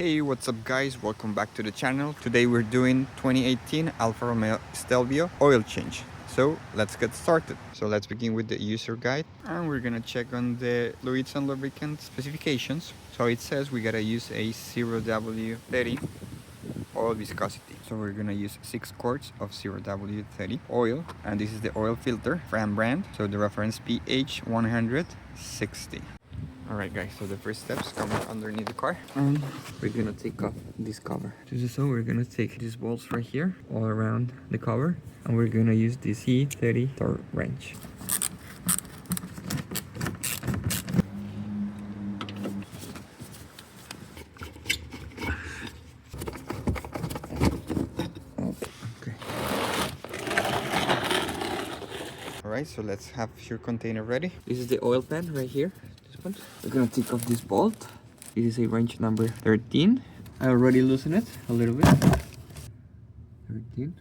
Hey, what's up guys, welcome back to the channel. Today we're doing 2018 Alfa Romeo Stelvio oil change. So let's get started. So let's begin with the user guide and we're gonna check on the fluids and lubricant specifications. So it says we gotta use a 0W30 oil viscosity. So we're gonna use 6 quarts of 0W30 oil, and this is the oil filter, FRAM brand. So the reference pH 160. Alright guys, so the first steps coming underneath the car, and we're gonna take off this cover. So we're gonna take these bolts right here all around the cover, and we're gonna use this T4 torque wrench. Okay. Alright, so let's have your container ready. This is the oil pan right here. We're gonna take off this bolt. It is a wrench number 13. I already loosened it a little bit. 13.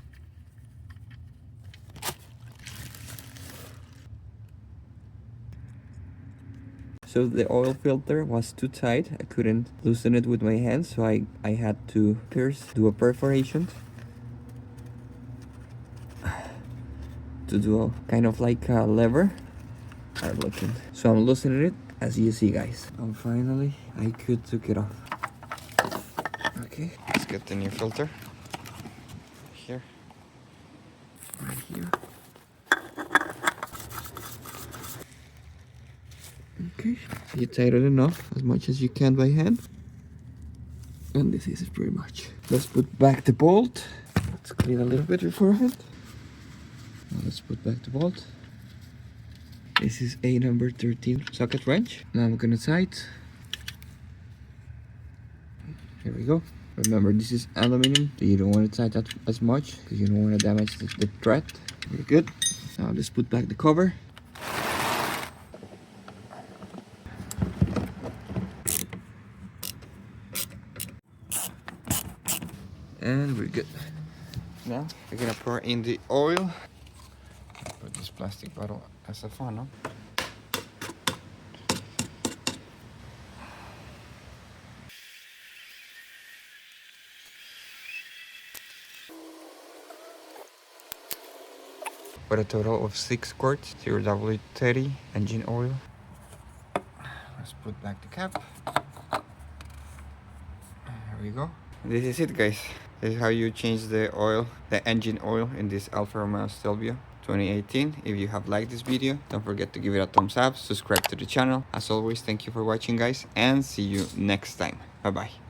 So the oil filter was too tight. I couldn't loosen it with my hands, so I had to do a perforation to do a kind of like a lever. Hard looking. So I'm loosening it, as you see guys. And finally I could took it off. Okay, let's get the new filter. Here. Right here. Okay, you tighten it enough as much as you can by hand. And this is it pretty much. Let's put back the bolt. Let's clean a little bit beforehand. Now let's put back the bolt. This is a number 13 socket wrench. Now I'm gonna tight. Here we go. Remember, this is aluminum, so you don't want to tight that as much because you don't want to damage the thread. Very good. Now let's put back the cover. And we're good. Now we're gonna pour in the oil. Put this plastic bottle as a funnel. For a total of 6 quarts, 0W30 engine oil. Let's put back the cap. There we go. This is it guys. This is how you change the oil, the engine oil in this Alfa Romeo Stelvio 2018. If you have liked this video, don't forget to give it a thumbs up, subscribe to the channel. As always, thank you for watching guys, and see you next time. Bye bye.